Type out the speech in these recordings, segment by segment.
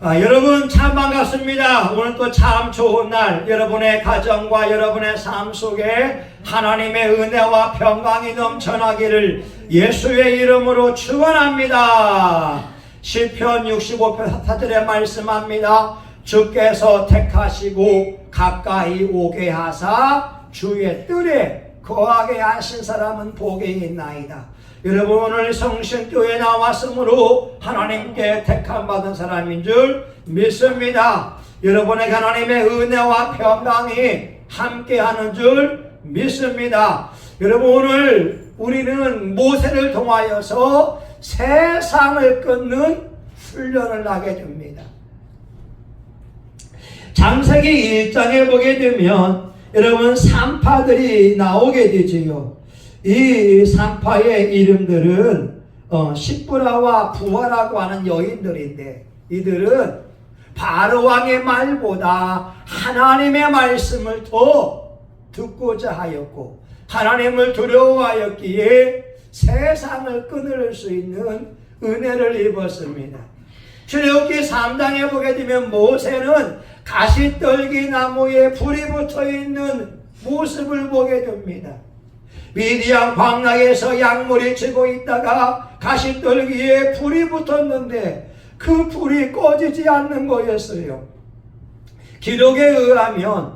여러분 참 반갑습니다. 오늘 또 참 좋은 날, 여러분의 가정과 여러분의 삶 속에 하나님의 은혜와 평강이 넘쳐나기를 예수의 이름으로 축원합니다. 시편 65편 4절에 말씀합니다. 주께서 택하시고 가까이 오게 하사 주의 뜰에 거하게 하신 사람은 복이 있나이다. 여러분 오늘 성신교회에 나왔으므로 하나님께 택함받은 사람인 줄 믿습니다. 여러분에게 하나님의 은혜와 평강이 함께하는 줄 믿습니다. 여러분 오늘 우리는 모세를 통하여서 세상을 끊는 훈련을 하게 됩니다. 창세기 1장에 보게 되면 여러분 산파들이 나오게 되지요. 이 산파의 이름들은 시브라와 부하라고 하는 여인들인데, 이들은 바로왕의 말보다 하나님의 말씀을 더 듣고자 하였고 하나님을 두려워하였기에 세상을 끊을 수 있는 은혜를 입었습니다. 출애굽기 3장에 보게 되면 모세는 가시떨기 나무에 불이 붙어 있는 모습을 보게 됩니다. 미디안 광야에서 약물이 지고 있다가 가시떨기에 불이 붙었는데 그 불이 꺼지지 않는 거였어요. 기록에 의하면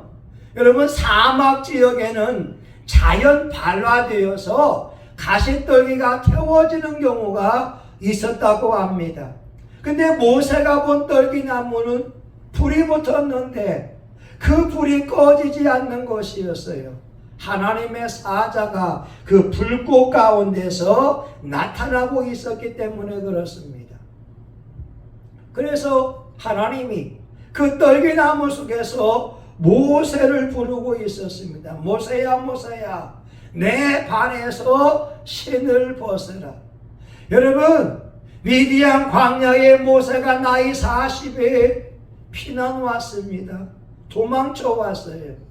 여러분 사막 지역에는 자연 발화되어서 가시떨기가 태워지는 경우가 있었다고 합니다. 근데 모세가 본 떨기나무는 불이 붙었는데 그 불이 꺼지지 않는 것이었어요. 하나님의 사자가 그 불꽃 가운데서 나타나고 있었기 때문에 그렇습니다. 그래서 하나님이 그 떨기나무 속에서 모세를 부르고 있었습니다. 모세야 모세야 내 발에서 신을 벗으라. 여러분 미디안 광야에 모세가 나이 40에 피난 왔습니다. 도망쳐 왔어요.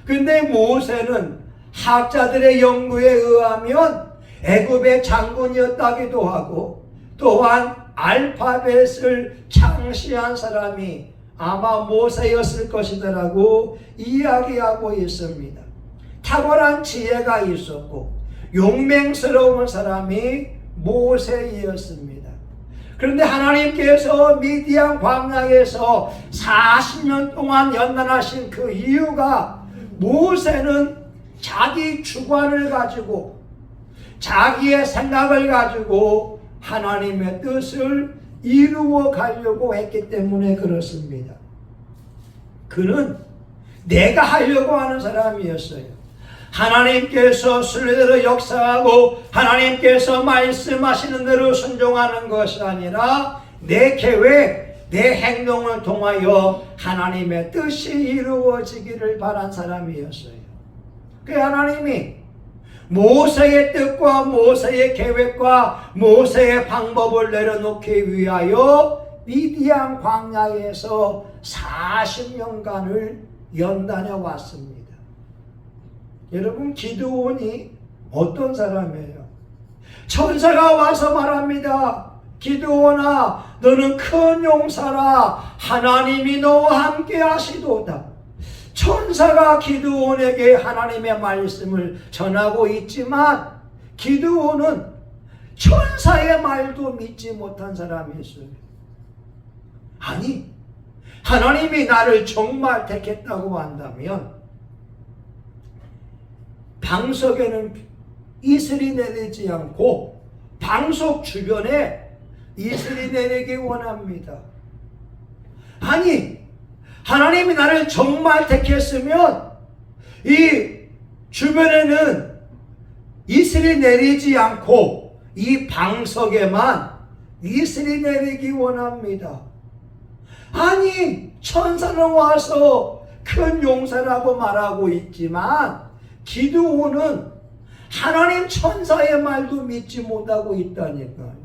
근데 모세는 학자들의 연구에 의하면 애굽의 장군이었다기도 하고 또한 알파벳을 창시한 사람이 아마 모세였을 것이라고 이야기하고 있습니다. 탁월한 지혜가 있었고 용맹스러운 사람이 모세였습니다. 그런데 하나님께서 미디안 광야에서 40년 동안 연단하신 그 이유가 모세는 자기 주관을 가지고 자기의 생각을 가지고 하나님의 뜻을 이루어 가려고 했기 때문에 그렇습니다. 그는 내가 하려고 하는 사람이었어요. 하나님께서 순리대로 역사하고 하나님께서 말씀하시는 대로 순종하는 것이 아니라 내 계획, 내 행동을 통하여 하나님의 뜻이 이루어지기를 바란 사람이었어요. 그 하나님이 모세의 뜻과 모세의 계획과 모세의 방법을 내려놓기 위하여 미디안 광야에서 40년간을 연단해 왔습니다. 여러분 기드온이 어떤 사람이에요? 천사가 와서 말합니다. 기드온아 너는 큰 용사라 하나님이 너와 함께 하시도다. 천사가 기드온에게 하나님의 말씀을 전하고 있지만 기드온은 천사의 말도 믿지 못한 사람이었어요. 아니 하나님이 나를 정말 택했다고 한다면 방석에는 이슬이 내리지 않고 방석 주변에 이슬이 내리기 원합니다. 아니 하나님이 나를 정말 택했으면 이 주변에는 이슬이 내리지 않고 이 방석에만 이슬이 내리기 원합니다. 아니 천사는 와서 큰 용사라고 말하고 있지만 기드온은 하나님 천사의 말도 믿지 못하고 있다니까요.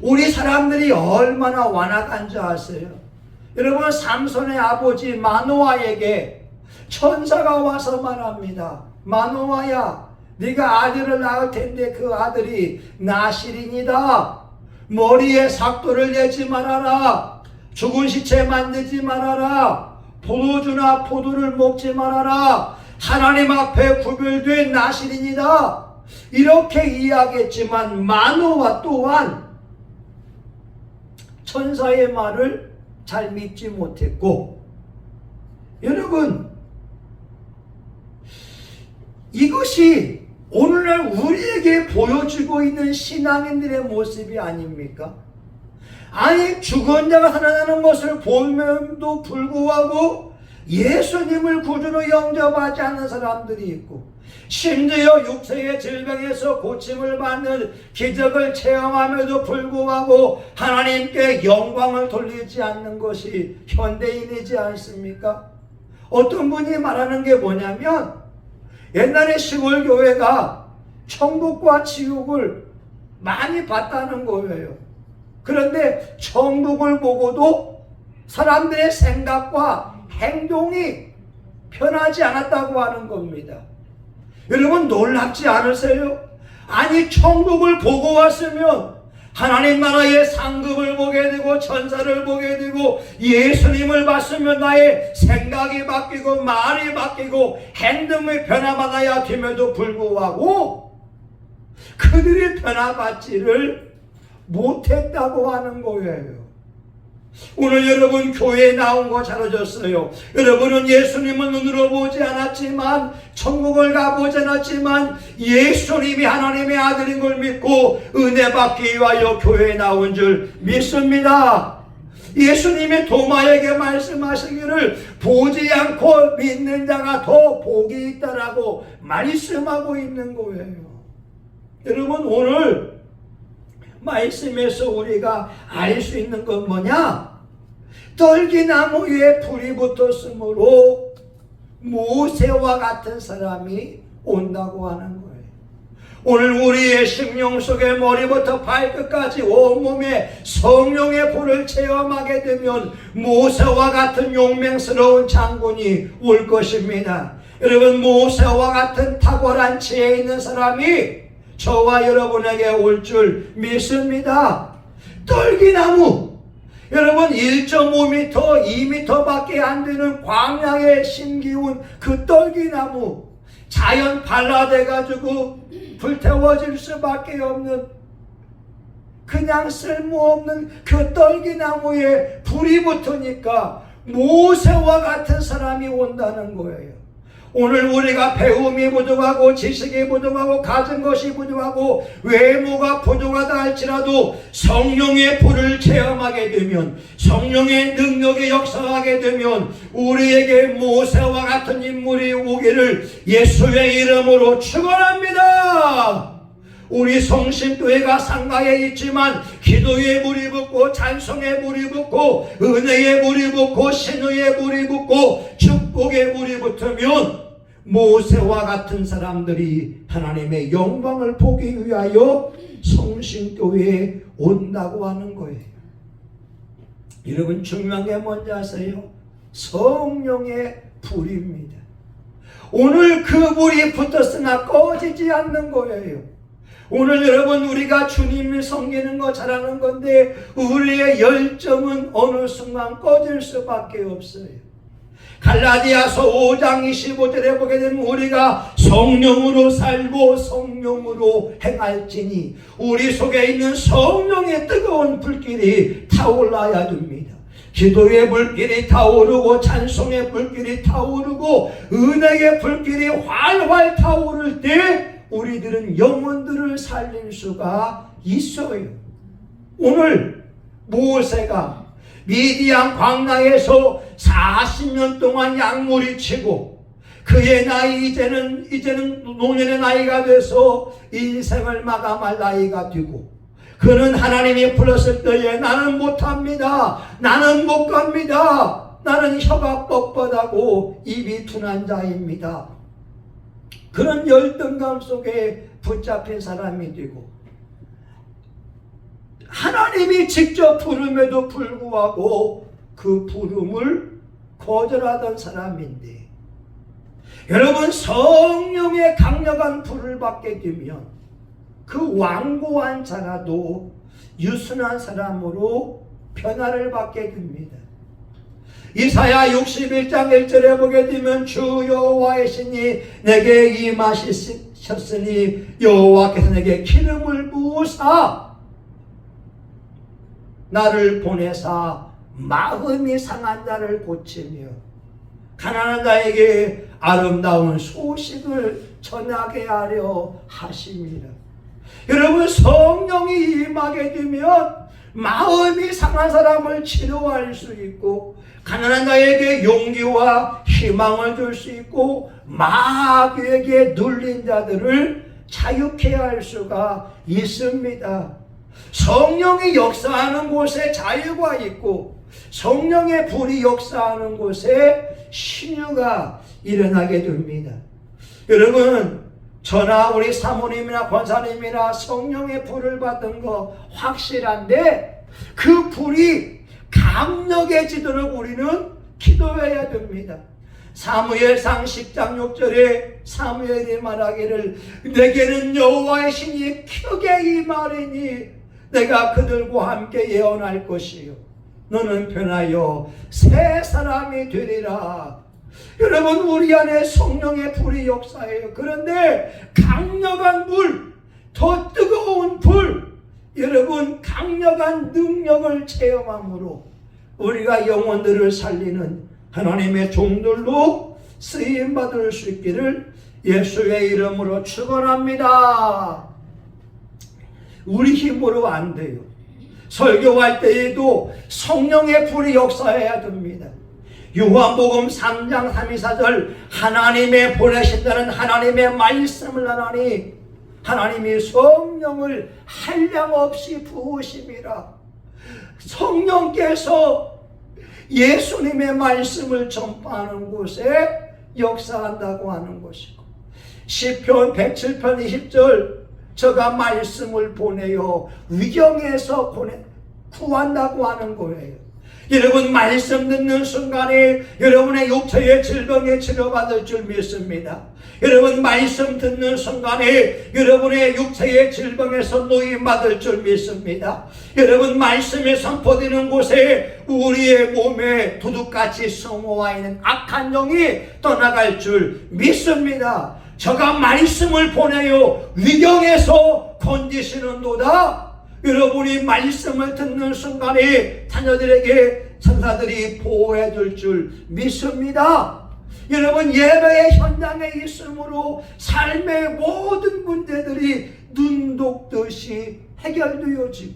우리 사람들이 얼마나 완악한 줄 아세요? 여러분 삼손의 아버지 마노아에게 천사가 와서 말합니다. 마노아야 네가 아들을 낳을 텐데 그 아들이 나실인이다. 머리에 삭도를 내지 말아라. 죽은 시체 만들지 말아라. 포도주나 포도를 먹지 말아라. 하나님 앞에 구별된 나실인이다. 이렇게 이야기했지만 마노아 또한 천사의 말을 잘 믿지 못했고, 여러분, 이것이 오늘날 우리에게 보여주고 있는 신앙인들의 모습이 아닙니까? 아니, 죽은 자가 살아나는 것을 보면도 불구하고 예수님을 구주로 영접하지 않는 사람들이 있고, 심지어 육체의 질병에서 고침을 받는 기적을 체험함에도 불구하고 하나님께 영광을 돌리지 않는 것이 현대인이지 않습니까? 어떤 분이 말하는 게 뭐냐면, 옛날에 시골 교회가 천국과 지옥을 많이 봤다는 거예요. 그런데 천국을 보고도 사람들의 생각과 행동이 변하지 않았다고 하는 겁니다. 여러분, 놀랍지 않으세요? 아니, 천국을 보고 왔으면 하나님 나라의 상급을 보게 되고 천사를 보게 되고 예수님을 봤으면 나의 생각이 바뀌고 말이 바뀌고 행동의 변화받아야 됨에도 불구하고 그들이 변화받지를 못했다고 하는 거예요. 오늘 여러분 교회에 나온 거 잘 오셨어요. 여러분은 예수님을 눈으로 보지 않았지만, 천국을 가보지 않았지만 예수님이 하나님의 아들인 걸 믿고 은혜 받기 위하여 교회에 나온 줄 믿습니다. 예수님이 도마에게 말씀하시기를 보지 않고 믿는 자가 더 복이 있다라고 말씀하고 있는 거예요. 여러분, 오늘 말씀에서 우리가 알 수 있는 건 뭐냐? 떨기나무에 불이 붙었으므로 모세와 같은 사람이 온다고 하는 거예요. 오늘 우리의 심령 속에 머리부터 발끝까지 온몸에 성령의 불을 체험하게 되면 모세와 같은 용맹스러운 장군이 올 것입니다. 여러분, 모세와 같은 탁월한 지혜 있는 사람이 저와 여러분에게 올 줄 믿습니다. 떨기나무, 여러분 1.5m, 2m 밖에 안 되는 광야에 심기운 그 떨기나무, 자연 발라대 가지고 불태워질 수밖에 없는, 그냥 쓸모없는 그 떨기나무에 불이 붙으니까 모세와 같은 사람이 온다는 거예요. 오늘 우리가 배움이 부족하고 지식이 부족하고 가진 것이 부족하고 외모가 부족하다 할지라도 성령의 불을 체험하게 되면, 성령의 능력이 역사하게 되면 우리에게 모세와 같은 인물이 오기를 예수의 이름으로 축원합니다. 우리 성신교회가 상가에 있지만 기도의 물이 붓고 찬송의 물이 붓고 은혜의 물이 붓고 신의의 물이 붓고 축복의 물이 붙으면 모세와 같은 사람들이 하나님의 영광을 보기 위하여 성신교회에 온다고 하는 거예요. 여러분, 중요한 게 뭔지 아세요? 성령의 불입니다. 오늘 그 불이 붙었으나 꺼지지 않는 거예요. 오늘 여러분, 우리가 주님을 섬기는 거 잘하는 건데 우리의 열정은 어느 순간 꺼질 수밖에 없어요. 갈라디아서 5장 25절에 보게 되면 우리가 성령으로 살고 성령으로 행할지니 우리 속에 있는 성령의 뜨거운 불길이 타올라야 됩니다. 기도의 불길이 타오르고 찬송의 불길이 타오르고 은혜의 불길이 활활 타오를 때 우리들은 영혼들을 살릴 수가 있어요. 오늘 모세가 미디안 광야에서 40년 동안 약물이 치고 그의 나이 이제는 노년의 나이가 돼서 인생을 마감할 나이가 되고, 그는 하나님이 불렀을 때에 나는 못합니다, 나는 못 갑니다, 나는 혀가 뻣뻣하고 입이 둔한 자입니다, 그런 열등감 속에 붙잡힌 사람이 되고 하나님이 직접 부름에도 불구하고 그 부름을 거절하던 사람인데, 여러분, 성령의 강력한 불을 받게 되면 그 완고한 자라도 유순한 사람으로 변화를 받게 됩니다. 이사야 61장 1절에 보게 되면 주 여호와의 신이 내게 임하셨으니 여호와께서 내게 기름을 부으사 나를 보내사 마음이 상한 자를 고치며 가난한 자에게 아름다운 소식을 전하게 하려 하심이라. 여러분, 성령이 임하게 되면 마음이 상한 사람을 치료할 수 있고 가난한 자에게 용기와 희망을 줄 수 있고 마귀에게 눌린 자들을 자유케 할 수가 있습니다. 성령이 역사하는 곳에 자유가 있고 성령의 불이 역사하는 곳에 신유가 일어나게 됩니다. 여러분, 저나 우리 사모님이나 권사님이나 성령의 불을 받은 거 확실한데 그 불이 강력해지도록 우리는 기도해야 됩니다. 사무엘상 10장 6절에 사무엘이 말하기를 내게는 여호와의 신이 크게 임하리니 내가 그들과 함께 예언할 것이요 너는 변하여 새 사람이 되리라. 여러분, 우리 안에 성령의 불이 역사해요. 그런데 강력한 불, 더 뜨거운 불, 여러분 강력한 능력을 체험함으로 우리가 영혼들을 살리는 하나님의 종들로 쓰임받을 수 있기를 예수의 이름으로 축원합니다. 우리 힘으로 안 돼요. 설교할 때에도 성령의 불이 역사해야 됩니다. 요한복음 3장 32-34절 하나님의 보내신다는 하나님의 말씀을 하나니 하나님이 성령을 한량없이 부으심이라. 성령께서 예수님의 말씀을 전파하는 곳에 역사한다고 하는 것이고 시편 107편 20절 저가 말씀을 보내요 위경에서 구한다고 하는 거예요. 여러분, 말씀 듣는 순간에 여러분의 육체의 질병에 치료받을 줄 믿습니다. 여러분, 말씀 듣는 순간에 여러분의 육체의 질병에서 노임받을 줄 믿습니다. 여러분, 말씀이 선포되는 곳에 우리의 몸에 두둑같이 숨어와 있는 악한 영이 떠나갈 줄 믿습니다. 저가 말씀을 보내요 위경에서 건지시는도다. 여러분이 말씀을 듣는 순간에 자녀들에게 천사들이 보호해 줄 줄 믿습니다. 여러분, 예배의 현장에 있으므로 삶의 모든 문제들이 눈 녹듯이 해결되어지고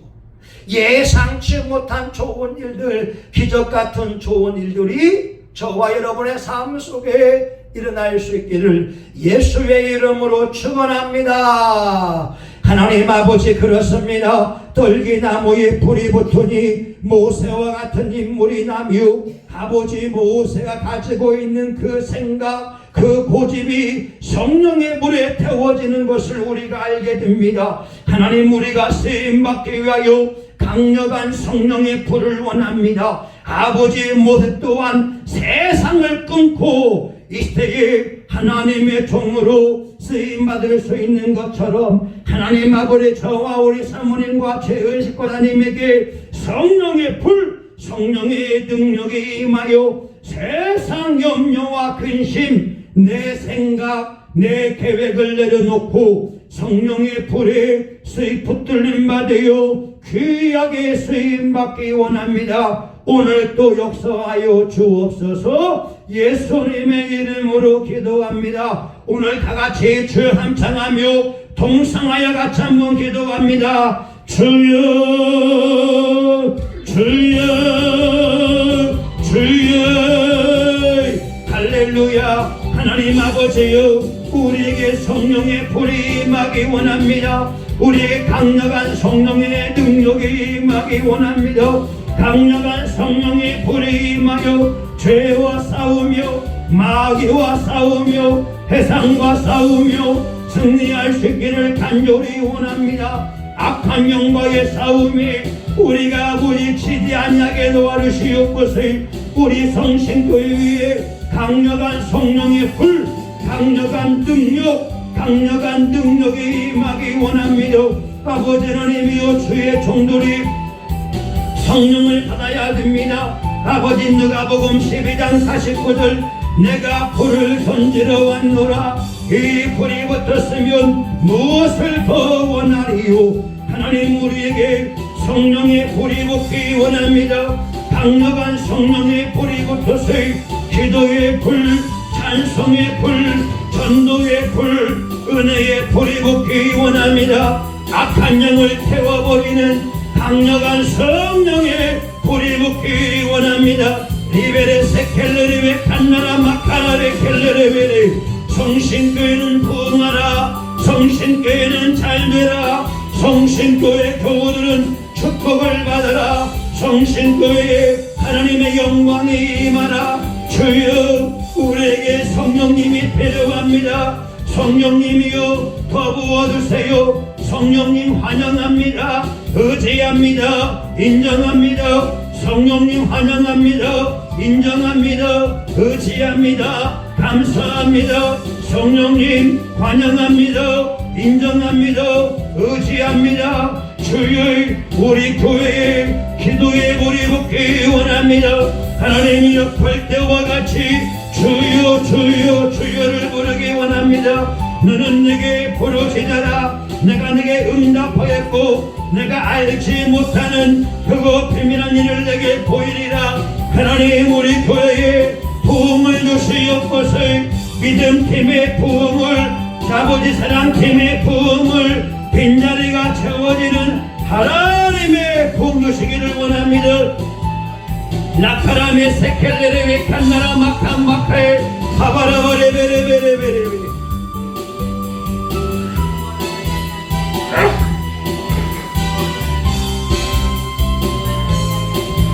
예상치 못한 좋은 일들, 기적 같은 좋은 일들이 저와 여러분의 삶 속에 일어날 수 있기를 예수의 이름으로 축원합니다. 하나님 아버지, 그렇습니다. 떨기나무에 불이 붙으니 모세와 같은 인물이 나며 아버지 모세가 가지고 있는 그 생각, 그 고집이 성령의 불에 태워지는 것을 우리가 알게 됩니다. 하나님, 우리가 쓰임받기 위하여 강력한 성령의 불을 원합니다. 아버지 모세 또한 세상을 끊고 이 시대에 하나님의 종으로 쓰임받을 수 있는 것처럼 하나님 아버지 저와 우리 사모님과 제 식구자님에게 성령의 불, 성령의 능력이 임하여 세상 염려와 근심, 내 생각, 내 계획을 내려놓고 성령의 불에 붙들림 받으여 귀하게 쓰임받기 원합니다. 오늘 또 역사하여 주옵소서. 예수님의 이름으로 기도합니다. 오늘 다같이 주 함창하며 동성하여 같이 한번 기도합니다. 주여 주여 주여 할렐루야. 하나님 아버지여, 우리에게 성령의 불이 임하기 원합니다. 우리에게 강력한 성령의 능력이 임하기 원합니다. 강력한 성령의 불이 임하여 죄와 싸우며 마귀와 싸우며 해상과 싸우며 승리할 수 있기를 간절히 원합니다. 악한 영과의 싸움에 우리가 부딪히지 아니하게 도와주시옵소서. 우리 성신교회 위에 강력한 성령의 불, 강력한 능력이 임하기 원합니다. 아버지 하나님이여, 주의 종들이 성령을 받아야 됩니다. 아버지 누가복음 12장 49절 내가 불을 던지러 왔노라. 이 불이 붙었으면 무엇을 더 원하리요. 하나님 우리에게 성령의 불이 붙기 원합니다. 강력한 성령의 불이 붙어서 기도의 불, 찬송의 불, 전도의 불, 은혜의 불이 붙기 원합니다. 악한 영을 태워버리는 강력한 성령의 불이 붙기 원합니다. 리베레 세켈레레베 칸나라 마카라베 켈레레베레 성신교회는 부흥하라. 성신교회는 잘되라. 성신교회 교우들은 축복을 받아라. 성신교회에 하나님의 영광이 임하라. 주여 우리에게 성령님이 필요합니다. 성령님이여 더 부어주세요. 성령님 환영합니다. 의지합니다. 인정합니다. 성령님 환영합니다. 인정합니다. 의지합니다. 감사합니다. 성령님 환영합니다. 인정합니다. 의지합니다. 주의 우리 교회에 기도의 불이 붙기 원합니다. 하나님이 옆을 때와 같이 주여 주여 주여를 부르기 원합니다. 너는 내게 부르짖어라. 내가 내게 응답하였고 내가 알지 못하는 그거 비밀한 일을 내게 보이리라. 하나님 우리 교회에 부흥을 주시옵소서. 믿음팀의 부흥을, 아버지 사랑팀의 부흥을, 빈자리가 채워지는 하나님의 부흥 주시기를 원합니다. 나카라메 세켈레레베 칸나라 마칸마카에 하바라바레베레베레베레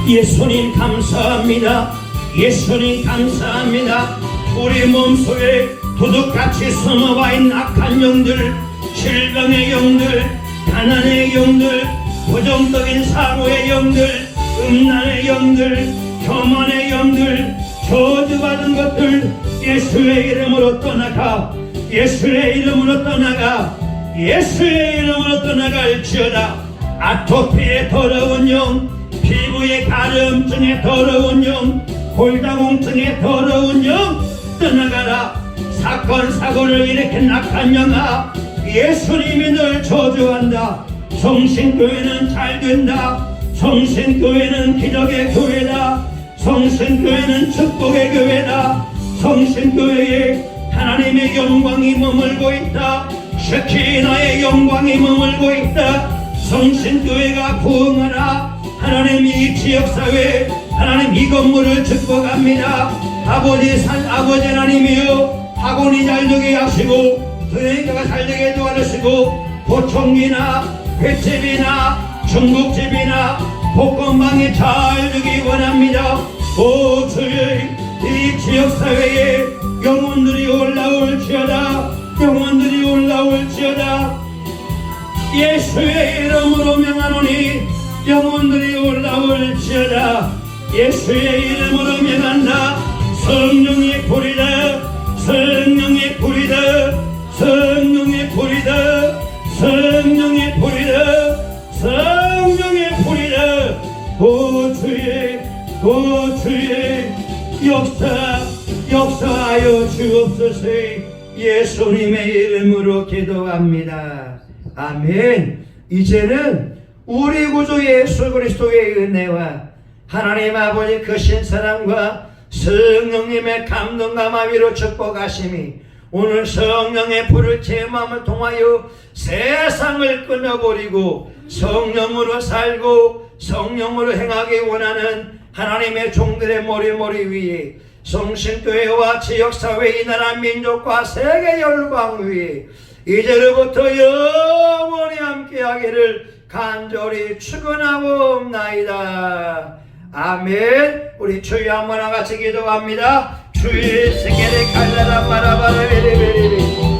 예수님 감사합니다. 예수님 감사합니다. 우리 몸속에 도둑같이 숨어와 있는 악한 영들, 질병의 영들, 가난의 영들, 부정적인 사고의 영들, 음란의 영들, 교만의 영들, 저주받은 것들 예수의 이름으로 떠나가. 예수의 이름으로 떠나가. 예수의 이름으로 떠나갈지어다. 아토피의 더러운 영, 피부의 가려움증의 더러운 영, 골다공증의 더러운 영 떠나가라. 사건 사고를 일으킨 악한 영아 예수님이 널 저주한다. 성신교회는 잘된다. 성신교회는 기적의 교회다. 성신교회는 축복의 교회다. 성신교회에 하나님의 영광이 머물고 있다. 쉐키나의 영광이 머물고 있다. 성신교회가 부흥하라. 하나님 이 지역사회, 하나님 이 건물을 축복합니다. 아버지 하나님이여 학원이 잘되게 하시고 도행자가 잘되게 도와주시고 보청기나 횟집이나 중국집이나 볶음방이 잘되기 원합니다. 오 주의 이 지역사회에 영혼들이 올라올지어다. 영혼들이 올라올지어다. 예수의 이름으로 명하노니 영혼들이 올라올지어다. 예수의 이름으로 명한다. 성령의 불이다. 성령의 불이다. 성령의 불이다. 성령의 불이다. 성령의 불이다. 오 주의 역사하여 주옵소서. 예수님의 이름으로 기도합니다. 아멘. 이제는 우리 구주 예수 그리스도의 은혜와 하나님 아버지 크신 사랑과 성령님의 감동과 마비로 축복하심이 오늘 성령의 불을 제 마음을 통하여 세상을 끊어버리고 성령으로 살고 성령으로 행하기 원하는 하나님의 종들의 머리 위에 성신교회와 지역사회 이 나라 민족과 세계 열방 위에 이제로부터 영원히 함께하기를 간절히 축원하옵나이다. 아멘. 우리 주여 한번 같이 기도합니다. 주의 세계를 갈라라 마라바라 베레베레베